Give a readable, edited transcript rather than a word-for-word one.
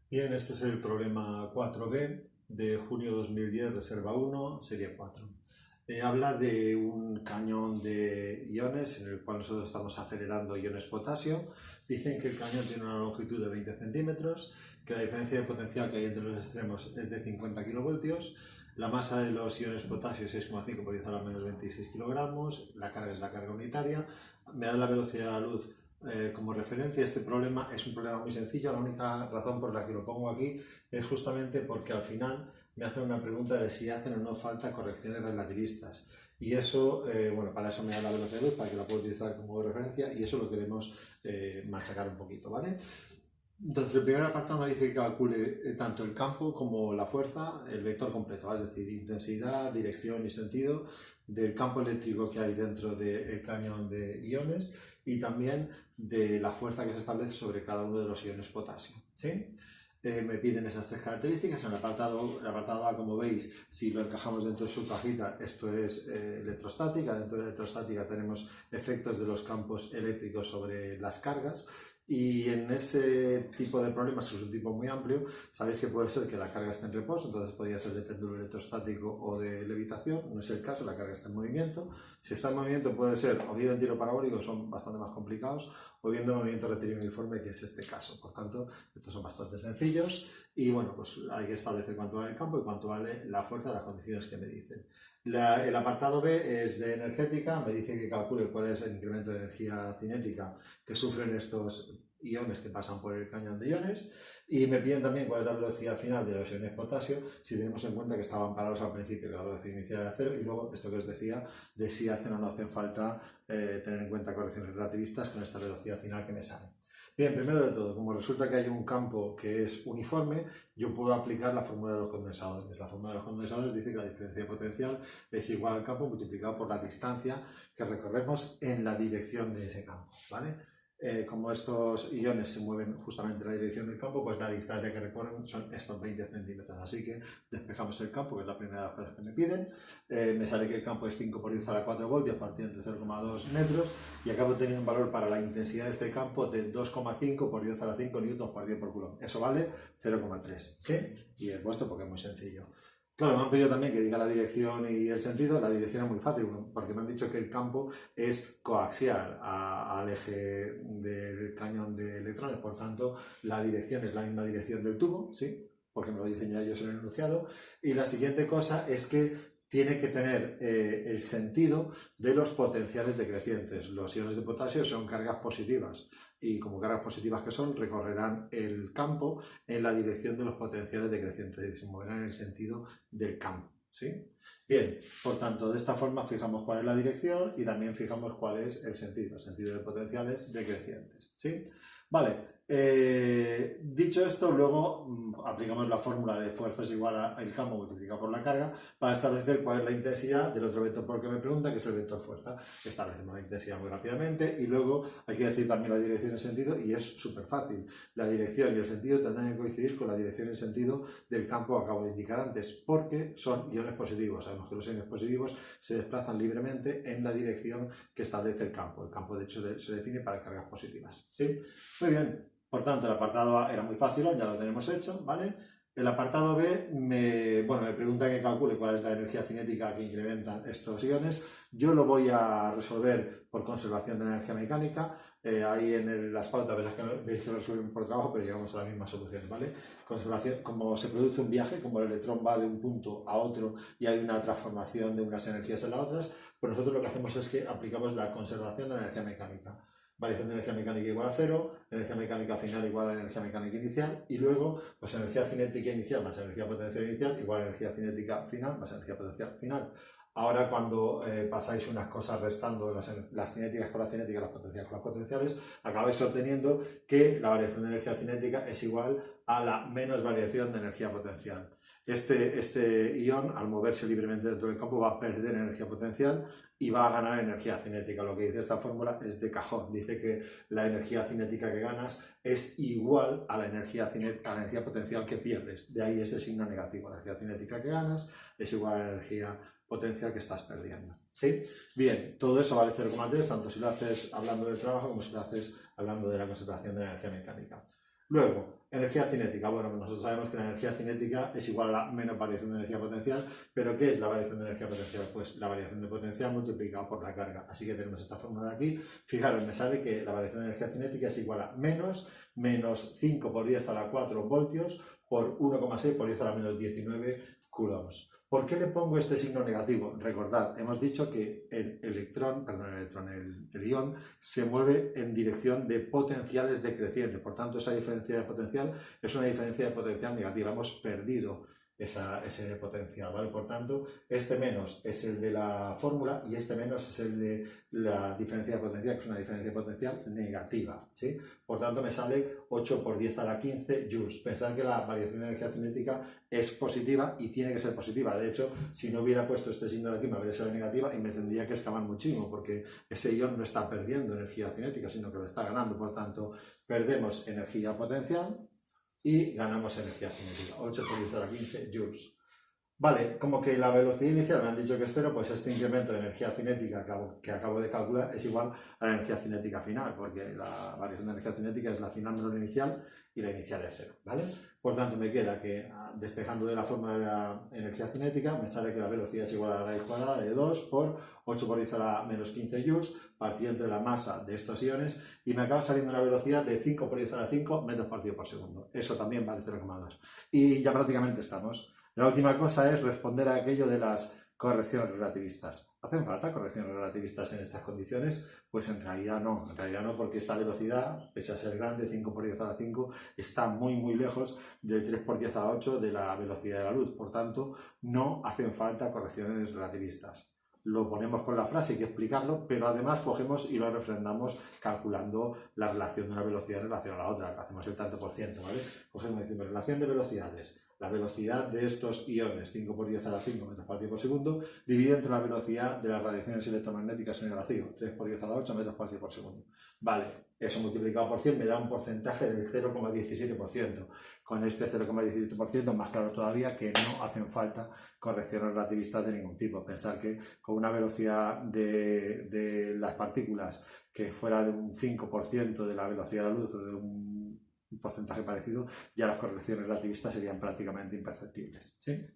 Bien, este es el problema 4b de junio 2010, reserva 1, serie 4. Habla de un cañón de iones en el cual nosotros estamos acelerando iones potasio. Dicen que el cañón tiene una longitud de 20 centímetros, que la diferencia de potencial que hay entre los extremos es de 50 kilovoltios. La masa de los iones potasio es 6,5 por 10 a la menos 26 kilogramos. La carga es la carga unitaria. Me da la velocidad de la luz como referencia. Este problema es un problema muy sencillo. La única razón por la que lo pongo aquí es justamente porque al final me hacen una pregunta de si hacen o no falta correcciones relativistas. Y eso, bueno, para eso me da la velocidad de luz, para que la pueda utilizar como referencia, y eso lo queremos machacar un poquito, ¿vale? Entonces, el primer apartado me dice que calcule tanto el campo como la fuerza, el vector completo, es decir, intensidad, dirección y sentido del campo eléctrico que hay dentro del cañón de iones y también de la fuerza que se establece sobre cada uno de los iones potasio, ¿sí? Me piden esas tres características. En el apartado A, como veis, si lo encajamos dentro de su cajita, esto es electrostática. Dentro de electrostática tenemos efectos de los campos eléctricos sobre las cargas. Y en ese tipo de problemas, que es un tipo muy amplio, sabéis que puede ser que la carga esté en reposo, entonces podría ser de péndulo electrostático o de levitación. No es el caso, la carga está en movimiento. Si está en movimiento puede ser o bien en tiro parabólico, son bastante más complicados, o bien de movimiento rectilíneo uniforme, que es este caso. Por tanto, estos son bastante sencillos y bueno, pues hay que establecer cuánto vale el campo y cuánto vale la fuerza de las condiciones que me dicen. El apartado B es de energética, me dice que calcule cuál es el incremento de energía cinética que sufren estos iones que pasan por el cañón de iones, y me piden también cuál es la velocidad final de los iones potasio, si tenemos en cuenta que estaban parados al principio, que la velocidad inicial era 0, y luego esto que os decía de si hacen o no hacen falta tener en cuenta correcciones relativistas con esta velocidad final que me sale. Bien, primero de todo, como resulta que hay un campo que es uniforme, yo puedo aplicar la fórmula de los condensadores. La fórmula de los condensadores dice que la diferencia de potencial es igual al campo multiplicado por la distancia que recorremos en la dirección de ese campo, ¿vale? Como estos iones se mueven justamente en la dirección del campo, pues la distancia que recorren son estos 20 centímetros. Así que despejamos el campo, que es la primera de las cosas que me piden. Me sale que el campo es 5 por 10 a la 4 voltios partido entre 0,2 metros y acabo teniendo un valor para la intensidad de este campo de 2,5 por 10 a la 5 newtons por 10 por coulomb. Eso vale 0,3, ¿sí? Y es vuestro porque es muy sencillo. Claro, me han pedido también que diga la dirección y el sentido. La dirección es muy fácil, porque me han dicho que el campo es coaxial al eje del cañón de electrones, por tanto, la dirección es la misma dirección del tubo, ¿sí? Porque me lo dicen ya ellos en el enunciado. Y la siguiente cosa es que tiene que tener el sentido de los potenciales decrecientes. Los iones de potasio son cargas positivas y como cargas positivas que son, recorrerán el campo en la dirección de los potenciales decrecientes y se moverán en el sentido del campo, ¿sí? Bien, por tanto, de esta forma fijamos cuál es la dirección y también fijamos cuál es el sentido de potenciales decrecientes, ¿sí? Vale, dicho esto, luego aplicamos la fórmula de fuerza es igual al campo multiplicado por la carga para establecer cuál es la intensidad del otro vector por el que me pregunta, que es el vector fuerza. Establecemos la intensidad muy rápidamente y luego hay que decir también la dirección y el sentido, y es súper fácil. La dirección y el sentido tendrán que coincidir con la dirección y el sentido del campo que acabo de indicar antes, porque son iones positivos. Sabemos que los iones positivos se desplazan libremente en la dirección que establece el campo. El campo, de hecho, se define para cargas positivas, ¿sí? Muy bien. Por tanto, el apartado A era muy fácil, ya lo tenemos hecho, ¿vale? El apartado B me pregunta que calcule cuál es la energía cinética que incrementan estos iones. Yo lo voy a resolver por conservación de energía mecánica. Ahí en las pautas verás que lo resuelven por trabajo, pero llegamos a la misma solución, ¿vale? Conservación, como se produce un viaje, como el electrón va de un punto a otro y hay una transformación de unas energías en las otras, pues nosotros lo que hacemos es que aplicamos la conservación de la energía mecánica. Variación de energía mecánica igual a 0, energía mecánica final igual a energía mecánica inicial, y luego pues energía cinética inicial más energía potencial inicial igual a energía cinética final más energía potencial final. Ahora cuando pasáis unas cosas restando las cinéticas con las cinéticas, las potenciales con las potenciales, acabáis obteniendo que la variación de energía cinética es igual a la menos variación de energía potencial. Este ion, al moverse libremente dentro del campo, va a perder energía potencial y va a ganar energía cinética. Lo que dice esta fórmula es de cajón. Dice que la energía cinética que ganas es igual a la energía potencial que pierdes. De ahí ese signo negativo. La energía cinética que ganas es igual a la energía potencial que estás perdiendo, ¿sí? Bien, todo eso vale 0,3, tanto si lo haces hablando del trabajo como si lo haces hablando de la conservación de la energía mecánica. Luego, energía cinética. Bueno, pues nosotros sabemos que la energía cinética es igual a la menos variación de energía potencial, pero ¿qué es la variación de energía potencial? Pues la variación de potencial multiplicada por la carga. Así que tenemos esta fórmula de aquí. Fijaros, me sale que la variación de energía cinética es igual a menos 5 por 10 a la 4 voltios por 1,6 por 10 a la menos 19 coulombs. ¿Por qué le pongo este signo negativo? Recordad, hemos dicho que el ion se mueve en dirección de potenciales decrecientes. Por tanto, esa diferencia de potencial es una diferencia de potencial negativa. Hemos perdido ese potencial, ¿vale? Por tanto, este menos es el de la fórmula y este menos es el de la diferencia de potencial, que es una diferencia de potencial negativa, ¿sí? Por tanto, me sale 8 por 10 a la 15 joules. Pensad que la variación de energía cinética es positiva y tiene que ser positiva. De hecho, si no hubiera puesto este signo de aquí, me habría sido negativa y me tendría que escamar muchísimo, porque ese ion no está perdiendo energía cinética, sino que la está ganando. Por tanto, perdemos energía potencial y ganamos energía cinética, 8 por 10 a la 15 joules. Vale, como que la velocidad inicial me han dicho que es cero, pues este incremento de energía cinética que acabo de calcular es igual a la energía cinética final, porque la variación de energía cinética es la final menos la inicial y la inicial es cero, ¿vale? Por tanto, me queda que, despejando de la fórmula de la energía cinética, me sale que la velocidad es igual a la raíz cuadrada de 2 por 8 por 10 a la menos 15 joules, partido entre la masa de estos iones, y me acaba saliendo una velocidad de 5 por 10 a la 5 metros partido por segundo. Eso también vale 0,2. Y ya prácticamente estamos. La última cosa es responder a aquello de las correcciones relativistas. ¿Hacen falta correcciones relativistas en estas condiciones? Pues en realidad no, porque esta velocidad, pese a ser grande, 5 por 10 a la 5, está muy lejos del 3 por 10 a la 8 de la velocidad de la luz. Por tanto, no hacen falta correcciones relativistas. Lo ponemos con la frase, hay que explicarlo, pero además cogemos y lo refrendamos calculando la relación de una velocidad en relación a la otra. Hacemos el tanto por ciento, ¿vale? Cogemos y decimos relación de velocidades. La velocidad de estos iones, 5 por 10 a la 5 metros partido por segundo, dividido entre la velocidad de las radiaciones electromagnéticas en el vacío, 3 por 10 a la 8 metros partido por segundo. Vale, eso multiplicado por 100 me da un porcentaje del 0,17%. Con este 0,17% más claro todavía que no hacen falta correcciones relativistas de ningún tipo. Pensar que con una velocidad de las partículas que fuera de un 5% de la velocidad de la luz o de un porcentaje parecido, ya las correcciones relativistas serían prácticamente imperceptibles, ¿sí?